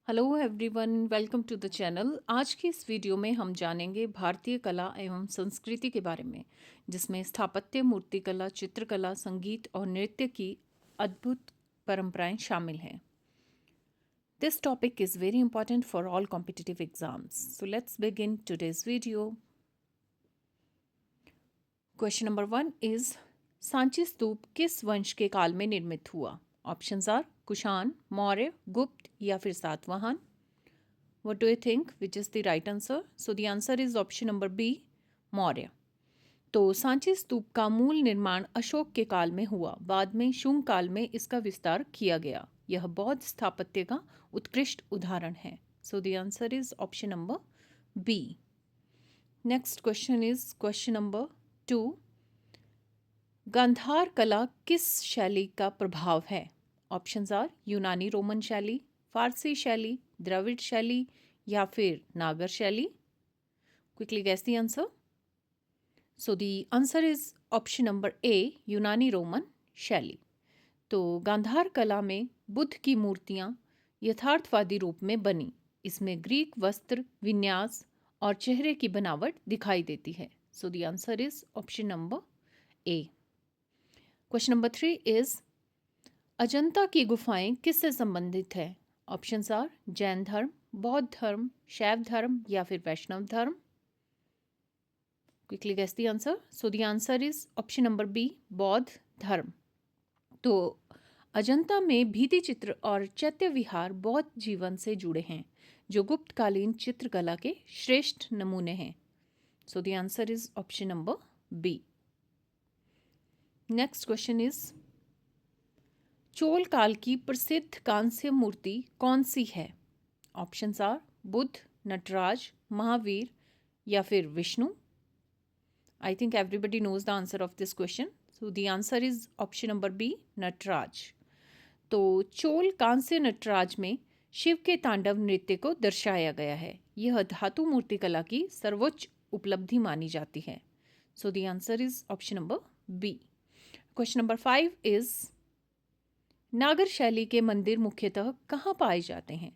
Hello everyone, welcome to the channel. आज की इस वीडियो में हम जानेंगे भारतीय कला एवं संस्कृति के बारे में, जिसमें स्थापत्य, मूर्तिकला, चित्रकला, संगीत और नृत्य की अद्भुत परंपराएं शामिल हैं। This topic is very important for all competitive exams. So let's begin today's video. Question number 1 is Sanchi stupa किस वंश के काल में निर्मित हुआ? ऑप्शंस आर कुषाण, मौर्य, गुप्त या फिर Satavahana. What do you think? Which is the right answer? So the answer is option number B, Maurya. तो सांची स्तूप का मूल निर्माण अशोक के काल में हुआ। बाद में शुंग काल में इसका विस्तार किया गया। यह बौद्ध स्थापत्य का उत्कृष्ट उदाहरण है। So the answer is option number B. Next question is question number 2। Gandhara कला किस शैली का प्रभाव है? ऑप्शंस आर यूनानी रोमन शैली, फारसी शैली, द्रविड़ शैली या फिर नागर शैली। Quickly guess the answer. So the answer is option number ए, यूनानी रोमन शैली। तो गांधार कला में बुद्ध की मूर्तियां यथार्थवादी रूप में बनी। इसमें ग्रीक वस्त्र विन्यास और चेहरे की बनावट दिखाई देती है। So the answer is option number A. Question number 3 is Ajanta की गुफाएं किससे संबंधित है? ऑप्शंस आर जैन धर्म, बौद्ध धर्म, शैव धर्म या फिर वैष्णव धर्म। Quickly guess the answer. So the answer is option number B, बौद्ध धर्म। तो अजंता में भित्ति चित्र और चैत्य विहार बौद्ध जीवन से जुड़े हैं, जो गुप्तकालीन चित्रकला के श्रेष्ठ नमूने हैं। So the answer is option number B. Next question is Chola काल की प्रसिद्ध कांस्य मूर्ति कौन सी है? ऑप्शंस आर बुद्ध, नटराज, महावीर या फिर Vishnu. I think everybody knows the answer of this question. So the answer is option number B, Nataraja. तो चोल कांस्य नटराज में शिव के तांडव नृत्य को दर्शाया गया है। यह धातु मूर्तिकला की सर्वोच्च उपलब्धि मानी जाती है। So the answer is option number B. Question number 5 is Nagara शैली के मंदिर मुख्यतः कहाँ पाए जाते हैं?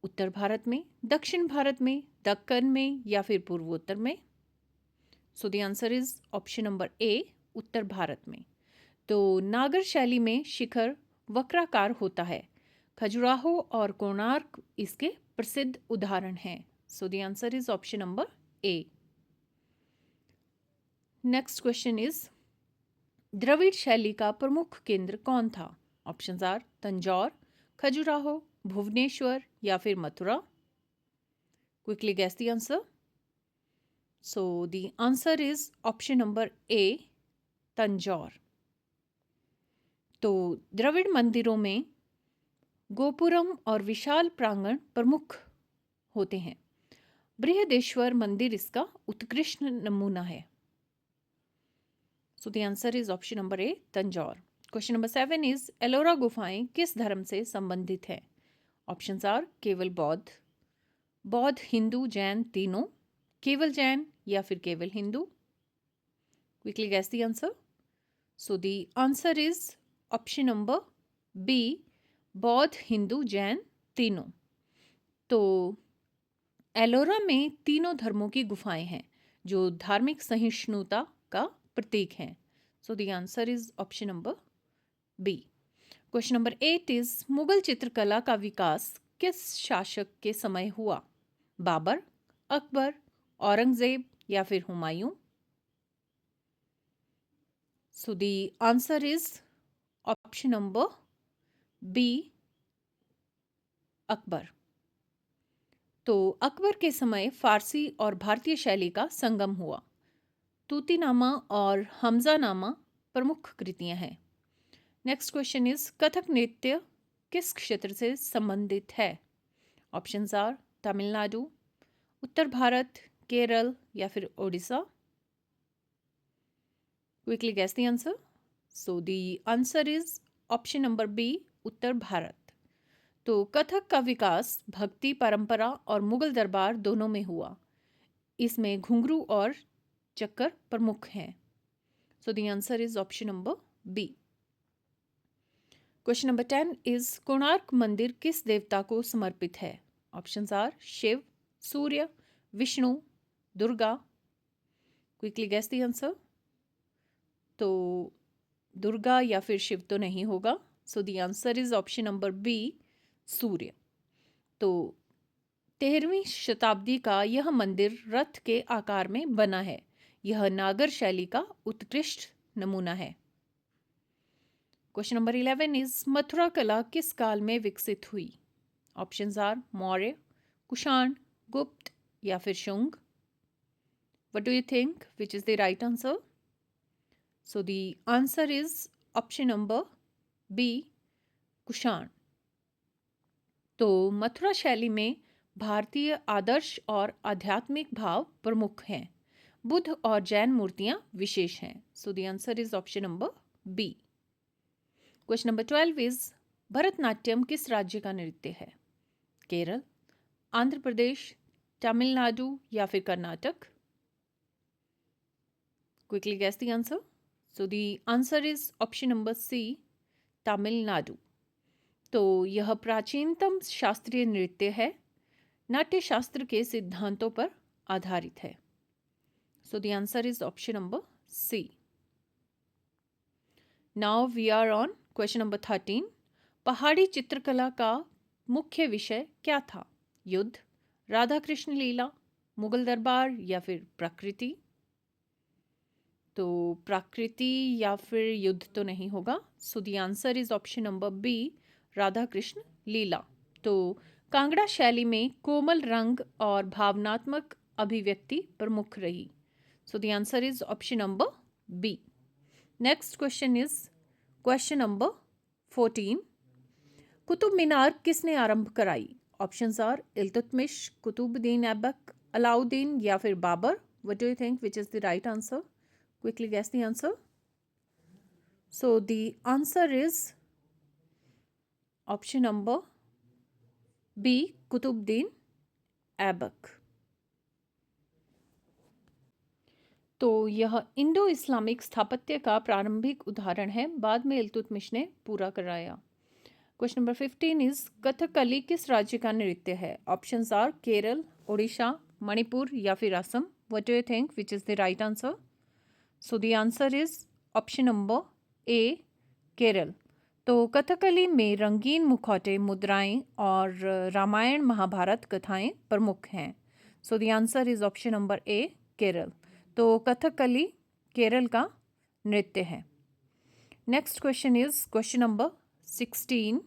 उत्तर भारत में, दक्षिण भारत में, दक्कन में या फिर पूर्वोत्तर में। So the answer is option number A, उत्तर भारत में। तो नागर शैली में शिखर वक्राकार होता है। खजुराहो और कोणार्क इसके प्रसिद्ध उदाहरण हैं। So the answer is option number A. Next question is Dravida शैली का प्रमुख केंद्र कौन था? ऑप्शंस आर तंजौर, खजुराहो, भुवनेश्वर या फिर Mathura. Quickly guess the answer. So the answer is option number A, Tanjore. तो द्रविड़ मंदिरों में गोपुरम और विशाल प्रांगण प्रमुख होते हैं। बृहदेश्वर मंदिर इसका उत्कृष्ट नमूना है। So the answer is option number A, Tanjore. Question number 7 is Ellora गुफाएं किस धर्म से संबंधित है? ऑप्शंस आर केवल बौद्ध, बौद्ध, हिंदू, जैन तीनों, केवल जैन या फिर केवल Hindu. Quickly guess the answer. So the answer is option number B, बौद्ध, हिंदू, जैन तीनों। तो एलोरा में तीनों धर्मों की गुफाएं हैं, जो धार्मिक सहिष्णुता का प्रतीक हैं। So the answer is option number B. Question number 8 is Mughal चित्रकला का विकास किस शासक के समय हुआ? बाबर, अकबर, औरंगजेब या फिर Humayun. So the answer is option number B, Akbar. तो अकबर के समय फारसी और भारतीय शैली का संगम हुआ। तूतीनामा और हमजानामा प्रमुख कृतियां हैं। नेक्स्ट क्वेश्चन इज कथक नृत्य किस क्षेत्र से संबंधित है? ऑप्शंस आर तमिलनाडु, उत्तर भारत, केरल या फिर Odisha. Quickly guess the answer. So the answer is option number B, उत्तर भारत। तो कथक का विकास भक्ति परंपरा और मुगल दरबार दोनों में हुआ। इसमें घुंघरू और चक्कर प्रमुख हैं। So the answer is option number B. Question number 10 is Konark मंदिर किस देवता को समर्पित है? Options are Shiva, Surya, Vishnu, Durga. Quickly guess the answer. तो दुर्गा या फिर शिव तो नहीं होगा. So the answer is option number B, Surya. तो 13वीं शताब्दी का यह मंदिर रथ के आकार में बना है. यह नागर शैली का उत्कृष्ट नमूना है. क्वेश्चन नंबर 11 इज मथुरा कला किस काल में विकसित हुई? ऑप्शंस आर मौर्य, कुषाण, गुप्त या फिर Shunga. What do you think which is the right answer? So the answer is option number B, Kushan. तो मथुरा शैली में भारतीय आदर्श और आध्यात्मिक भाव प्रमुख हैं. बुद्ध और जैन मूर्तियां विशेष हैं. So the answer is option number B. Question number 12 is Bharatanatyam किस राज्य का नृत्य है? केरल, आंध्र प्रदेश, तमिलनाडु या फिर Karnataka. Quickly guess the answer. So the answer is option number C, Tamil Nadu. तो यह प्राचीनतम शास्त्रीय नृत्य है. नाट्य शास्त्र के सिद्धांतों पर आधारित है. So the answer is option number C. Now we are on question number 13. Pahari चित्रकला का मुख्य विषय क्या था? युद्ध, राधा कृष्ण लीला, मुगल दरबार या फिर प्रकृति. तो प्रकृति या फिर युद्ध तो नहीं होगा. So the answer is option number B, Radha Krishna लीला. तो कांगड़ा शैली में कोमल रंग और भावनात्मक अभिव्यक्ति प्रमुख रही. So the answer is option number B. Next question is question number 14. Qutub Minar किसने आरंभ कराई? ऑप्शंस आर इल्तुतमिश, कुतुबुद्दीन ऐबक, अलाउद्दीन या फिर Babur. What do you think which is the right answer? Quickly guess the answer. So the answer is option number B, Qutbuddin Aibak. तो यह Indo Islamic स्थापत्य का प्रारंभिक उदाहरण है. बाद में इल्तुतमिश ने पूरा कराया. क्वेश्चन नंबर 15 इज कथकली किस राज्य का नृत्य है? ऑप्शंस आर केरल, ओडिशा, मणिपुर या फिर Assam. What do you think which is the right answer? So the answer is option number A, Kerala. तो कथकली में रंगीन मुखौटे, मुद्राएं और रामायण महाभारत कथाएं प्रमुख हैं. So the answer is option number A, Kerala. तो कथकली केरल का नृत्य है. Next question is question number 16.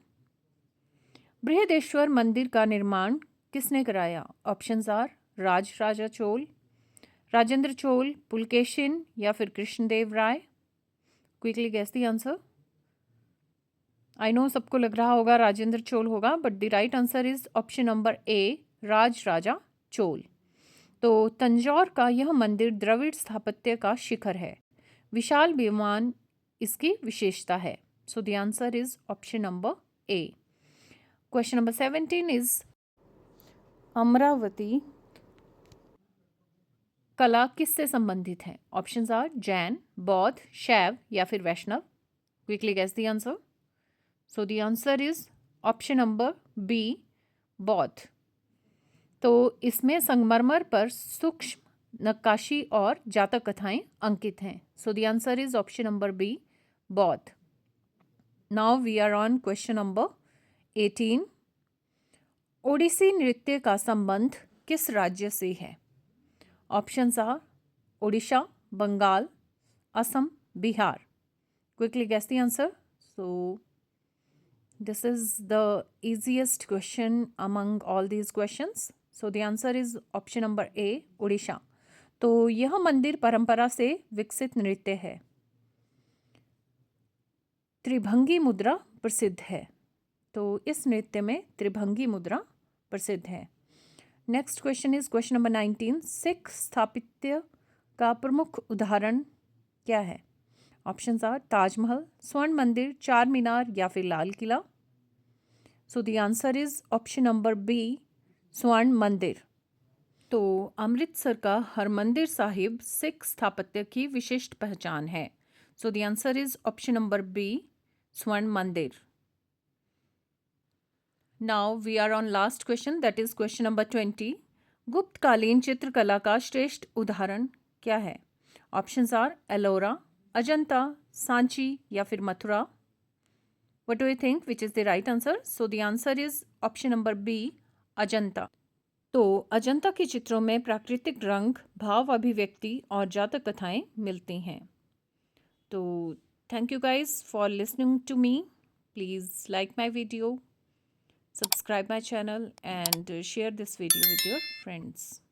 Brihadeshwara मंदिर का निर्माण किसने कराया? ऑप्शंस आर राजा चोल, राजेंद्र चोल, पुलकेशिन या फिर Krishnadeva Raya. Quickly guess the answer. I know सबको लग रहा होगा राजेंद्र चोल होगा, but the right answer is option number A, Raja Chola. तो तंजौर का यह मंदिर द्रविड़ स्थापत्य का शिखर है. विशाल विमान इसकी विशेषता है. So the answer is option number A. Question number 17 is Amravati कला किससे संबंधित है? ऑप्शंस आर जैन, बौद्ध, शैव या फिर वैष्णव. Quickly guess the answer. So the answer is option number B, बौद्ध. तो इसमें संगमरमर पर सूक्ष्म नक्काशी और जातक कथाएं अंकित हैं. So the answer is option number B, बौद्ध. Now we are on question number 18. Odissi नृत्य का संबंध किस राज्य से है? Options are Odisha, Bengal, Assam, Bihar. Quickly guess the answer. So this is the easiest question among all these questions. So the answer is option number A, Odisha. तो यह मंदिर परंपरा से विकसित नृत्य है. त्रिभंगी मुद्रा प्रसिद्ध है. तो इस नृत्य में त्रिभंगी मुद्रा प्रसिद्ध है. Next question is question number 19. Sikh स्थापत्य का प्रमुख उदाहरण क्या है? ऑप्शंस आर ताजमहल, स्वर्ण मंदिर, चार मीनार या फिर Lal Qila. So the answer is option number B, स्वर्ण मंदिर. तो अमृतसर का हरमंदिर साहिब सिख स्थापत्य की विशिष्ट पहचान है. So the answer is option number B, स्वर्ण मंदिर. Now we are on last question, that is question number 20. गुप्तकालीन चित्रकला का श्रेष्ठ उदाहरण क्या है? ऑप्शंस आर एलोरा, अजंता, सांची या फिर Mathura. What do you think which is the right answer? So the answer is option number B, Ajanta. तो अजंता के चित्रों में प्राकृतिक रंग, भाव अभिव्यक्ति और जातक कथाएं मिलती हैं. तो thank you guys for listening to me. Please like my video, subscribe my channel and share this video with your friends.